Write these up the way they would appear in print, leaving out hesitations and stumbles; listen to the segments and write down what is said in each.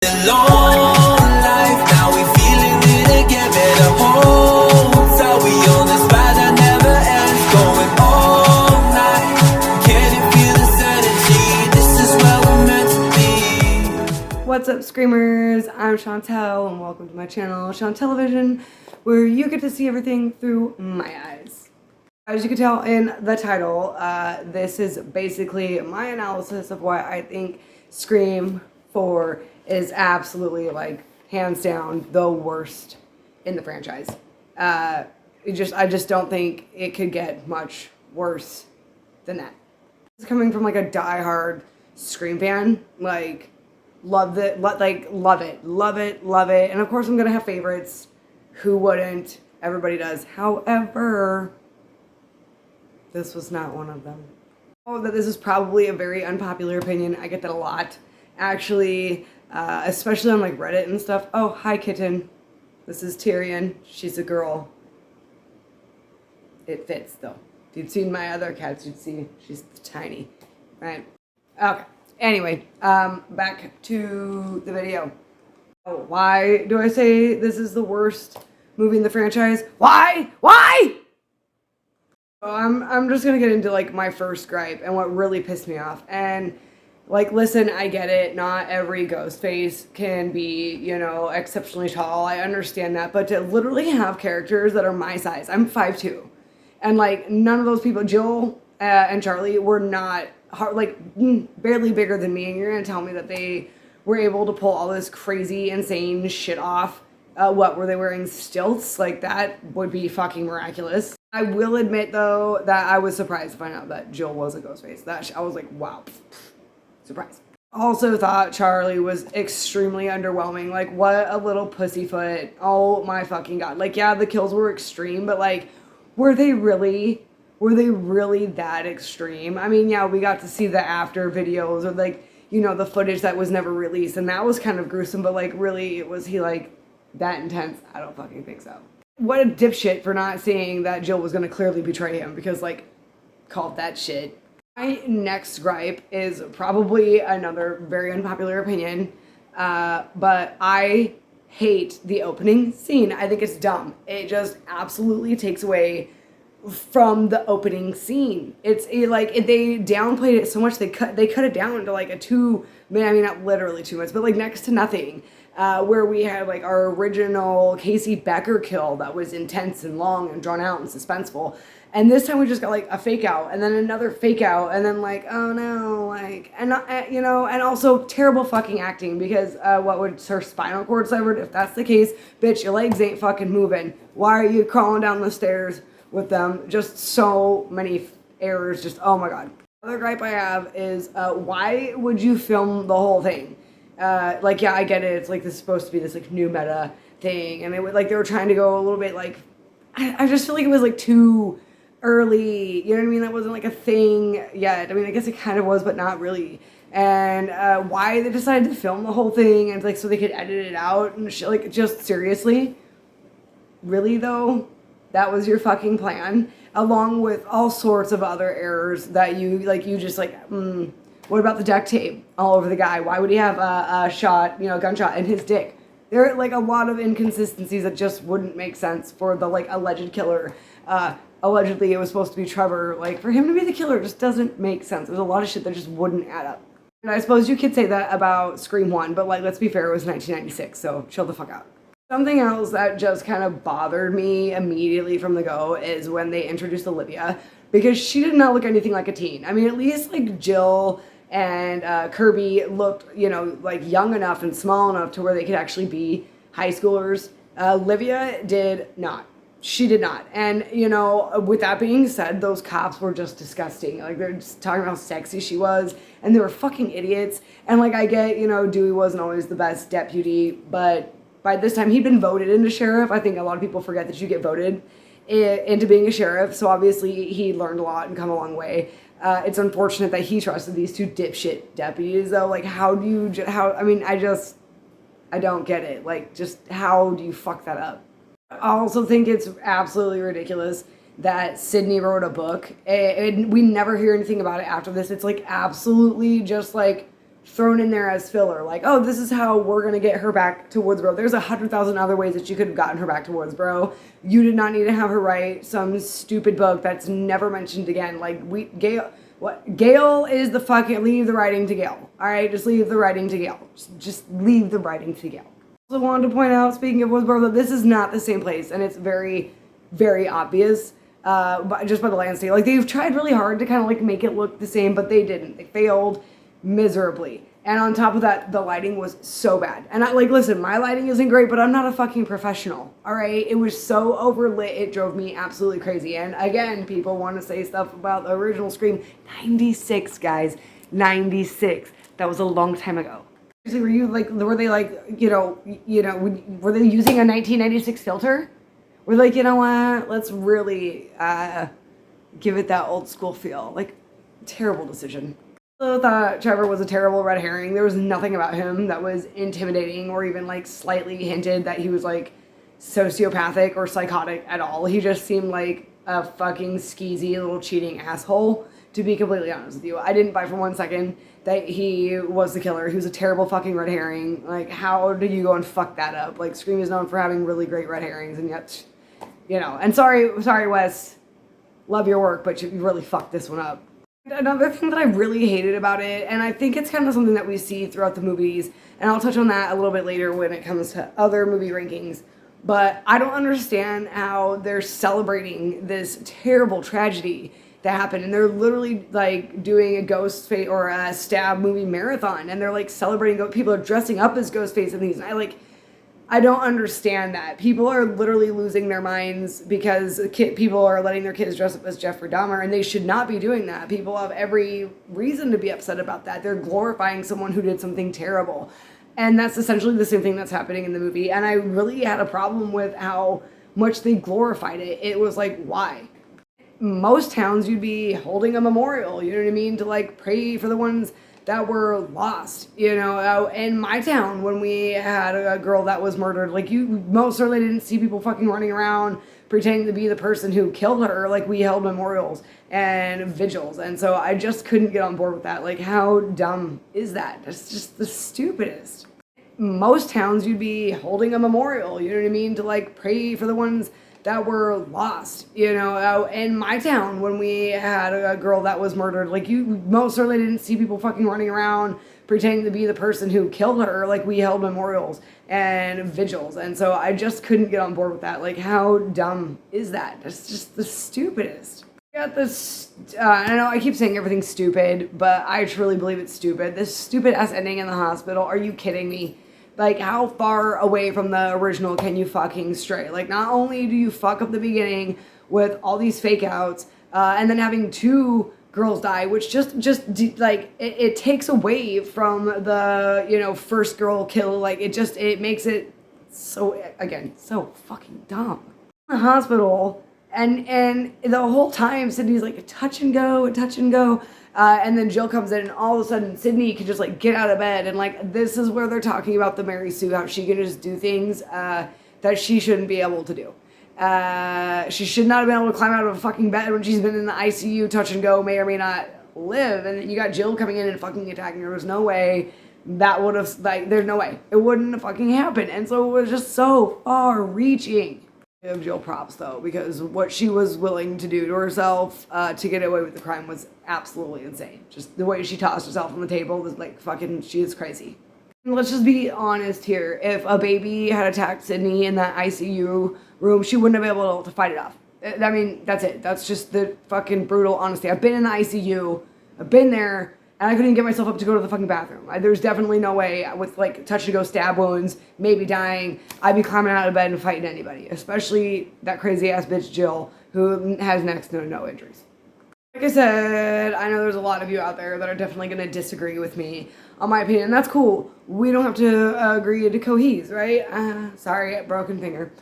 Long life, now we feeling it again. Better hold tight, we on this ride that never ends, going all night. Can you feel this energy? This is where we're meant to be. What's up, Screamers? I'm Chantel, and welcome to my channel, Chantelevision, where you get to see everything through my eyes. As you can tell in the title, this is basically my analysis of why I think Scream 4 is absolutely, like, hands down the worst in the franchise. I just don't think it could get much worse than that. It's coming from, like, a diehard Scream fan. Like, love it. And of course I'm gonna have favorites. Who wouldn't? Everybody does. However, this was not one of them. Oh, that this is probably a very unpopular opinion. I get that a lot. Actually, especially on like Reddit and stuff. Oh, hi kitten. This is Tyrion. She's a girl. It fits though. If you'd seen my other cats, you'd see she's tiny. Right? Okay. Anyway, back to the video. Oh, why do I say this is the worst movie in the franchise? Why? So I'm just gonna get into like my first gripe and what really pissed me off. And like, listen, I get it. Not every Ghostface can be, you know, exceptionally tall. I understand that. But to literally have characters that are my size, I'm 5'2", and like none of those people, Jill and Charlie, were not barely bigger than me. And you're gonna tell me that they were able to pull all this crazy, insane shit off? What were they wearing? Stilts? Like that would be fucking miraculous. I will admit though that I was surprised to find out that Jill was a Ghostface. I was like, wow. Surprise. Also thought Charlie was extremely underwhelming. Like, what a little pussyfoot. Oh my fucking god. Like, yeah, the kills were extreme, but like, were they really that extreme? I mean, yeah, we got to see the after videos or like, you know, the footage that was never released, and that was kind of gruesome, but like, really, was he like that intense? I don't fucking think so. What a dipshit for not seeing that Jill was gonna clearly betray him, because like, called that shit. My next gripe is probably another very unpopular opinion, but I hate the opening scene. I think it's dumb. It just absolutely takes away from the opening scene. They downplayed it so much they cut it down to like a 2 minute, I mean not literally 2 minutes, but like next to nothing. Where we had like our original Casey Becker kill that was intense and long and drawn out and suspenseful. And this time we just got like a fake out and then another fake out and then like, oh no, like, and not, you know, and also terrible fucking acting because what would her spinal cord severed? If that's the case, bitch, your legs ain't fucking moving. Why are you crawling down the stairs with them? Just so many errors. Just, oh my god. Another gripe I have is why would you film the whole thing? Like, yeah, I get it. It's like this is supposed to be this like new meta thing, and they were trying to go a little bit like, I just feel like it was like too early. You know what I mean? That wasn't like a thing yet. I mean, I guess it kind of was, but not really. And why they decided to film the whole thing and like so they could edit it out and shit. Like, just seriously, really though, that was your fucking plan, along with all sorts of other errors that you just like. What about the duct tape all over the guy? Why would he have a shot, you know, gunshot in his dick? There are like a lot of inconsistencies that just wouldn't make sense for the like alleged killer. Allegedly it was supposed to be Trevor. Like, for him to be the killer just doesn't make sense. There's a lot of shit that just wouldn't add up. And I suppose you could say that about Scream 1, but like, let's be fair, it was 1996, so chill the fuck out. Something else that just kind of bothered me immediately from the go is when they introduced Olivia, because she did not look anything like a teen. I mean, at least like Jill and Kirby looked, you know, like young enough and small enough to where they could actually be high schoolers. Olivia did not. She did not. And, you know, with that being said, those cops were just disgusting. Like, they're just talking about how sexy she was, and they were fucking idiots. And, like, I get, you know, Dewey wasn't always the best deputy, but by this time he'd been voted into sheriff. I think a lot of people forget that you get voted into being a sheriff, so obviously he learned a lot and come a long way. It's unfortunate that he trusted these two dipshit deputies, though. Like, I don't get it. Like, just how do you fuck that up? I also think it's absolutely ridiculous that Sydney wrote a book, and we never hear anything about it after this. It's like absolutely just like thrown in there as filler. Like, oh, this is how we're going to get her back to Woodsboro. There's 100,000 other ways that you could have gotten her back to Woodsboro. You did not need to have her write some stupid book that's never mentioned again. Like, Gail is the fucking, leave the writing to Gail. All right, just leave the writing to Gail. Just leave the writing to Gail. I also wanted to point out, speaking of Woodsboro, that this is not the same place, and it's very, very obvious. Just by the landscape. Like, they've tried really hard to kind of like make it look the same, but they didn't. They failed miserably. And on top of that, the lighting was so bad. And listen, my lighting isn't great, but I'm not a fucking professional. All right. It was so overlit. It drove me absolutely crazy. And again, people want to say stuff about the original Scream. 96, guys. 96. That was a long time ago. Were they using a 1996 filter? We're like, you know what? Let's really give it that old school feel. Like, terrible decision. I thought Trevor was a terrible red herring. There was nothing about him that was intimidating or even like slightly hinted that he was like sociopathic or psychotic at all. He just seemed like a fucking skeezy little cheating asshole, to be completely honest with you. I didn't buy for 1 second that he was the killer. He was a terrible fucking red herring. Like, how do you go and fuck that up? Like, Scream is known for having really great red herrings, and yet, and sorry, Wes, love your work, but you really fucked this one up. Another thing that I really hated about it, and I think it's kind of something that we see throughout the movies, and I'll touch on that a little bit later when it comes to other movie rankings, but I don't understand how they're celebrating this terrible tragedy that happened, and they're literally like doing a Ghostface or a Stab movie marathon, and they're like celebrating. People are dressing up as Ghostface in these, and I don't understand that. People are literally losing their minds because people are letting their kids dress up as Jeffrey Dahmer, and they should not be doing that. People have every reason to be upset about that. They're glorifying someone who did something terrible. And that's essentially the same thing that's happening in the movie. And I really had a problem with how much they glorified it. It was like, why? Most towns you'd be holding a memorial, you know what I mean, to like pray for the ones that were lost. In my town, when we had a girl that was murdered, like, you most certainly didn't see people fucking running around pretending to be the person who killed her. Like, we held memorials and vigils, and so I just couldn't get on board with that. Like, how dumb is that? That's just the stupidest. Most towns you'd be holding a memorial, you know what I mean, to like pray for the ones that were lost. In my town, when we had a girl that was murdered, like, you most certainly didn't see people fucking running around pretending to be the person who killed her. Like, we held memorials and vigils, and so I just couldn't get on board with that. Like, how dumb is that? That's just the stupidest. Got this, I know I keep saying everything's stupid, but I truly believe it's stupid. This stupid ass ending in the hospital. Are you kidding me? Like, how far away from the original can you fucking stray? Like, not only do you fuck up the beginning with all these fake outs, and then having 2 girls die, which it takes away from the, first girl kill. Like, it makes it so, again, so fucking dumb. In the hospital, and the whole time, Sydney's like, touch and go, and then Jill comes in, and all of a sudden Sydney can just like get out of bed, and like, this is where they're talking about the Mary Sue, how she can just do things that she shouldn't be able to do. She should not have been able to climb out of a fucking bed when she's been in the ICU. Touch and go may or may not live, and then you got Jill coming in and fucking attacking her. There's no way that would have, like, there's no way it wouldn't have fucking happened, and so it was just so far reaching. Give Jill props though, because what she was willing to do to herself to get away with the crime was absolutely insane. Just the way she tossed herself on the table was like, fucking, she is crazy. Let's just be honest here. If a baby had attacked Sydney in that ICU room, she wouldn't have been able to fight it off. I mean, that's it. That's just the fucking brutal honesty. I've been in the ICU. I've been there. And I couldn't get myself up to go to the fucking bathroom. There's definitely no way, with like touch and go stab wounds, maybe dying, I'd be climbing out of bed and fighting anybody. Especially that crazy ass bitch Jill, who has next to no injuries. Like I said, I know there's a lot of you out there that are definitely going to disagree with me on my opinion. That's cool. We don't have to agree to cohese, right? Sorry, broken finger.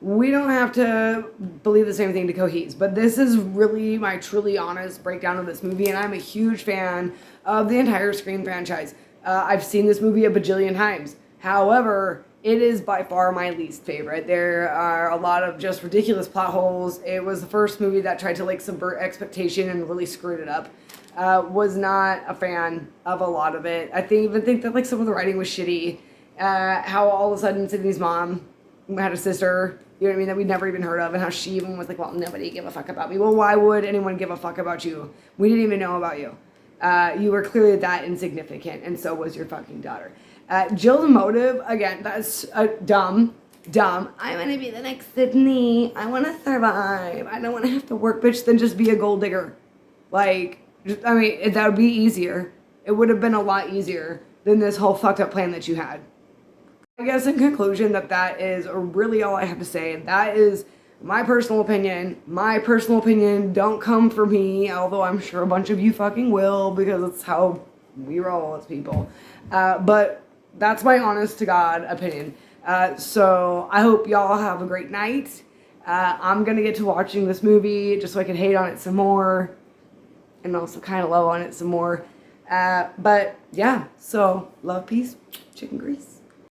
We don't have to believe the same thing to cohese, but this is really my truly honest breakdown of this movie, and I'm a huge fan of the entire Scream franchise. I've seen this movie a bajillion times. However, it is by far my least favorite. There are a lot of just ridiculous plot holes. It was the first movie that tried to like subvert expectation and really screwed it up. Was not a fan of a lot of it. I even think that like some of the writing was shitty. How all of a sudden Sydney's mom had a sister, you know what I mean, that we'd never even heard of, and how she even was like, well, nobody give a fuck about me. Well, why would anyone give a fuck about you? We didn't even know about you. You were clearly that insignificant, and so was your fucking daughter. Jill's motive, again, that's dumb. I want to be the next Sydney. I want to survive. I don't want to have to work, bitch, then just be a gold digger. Like, I mean, that would be easier. It would have been a lot easier than this whole fucked up plan that you had. I guess in conclusion that is really all I have to say. That is my personal opinion. My personal opinion don't come from me, although I'm sure a bunch of you fucking will, because it's how we roll as people. But that's my honest to God opinion. So I hope y'all have a great night. I'm going to get to watching this movie just so I can hate on it some more and also kind of love on it some more. But yeah, so love, peace, chicken grease.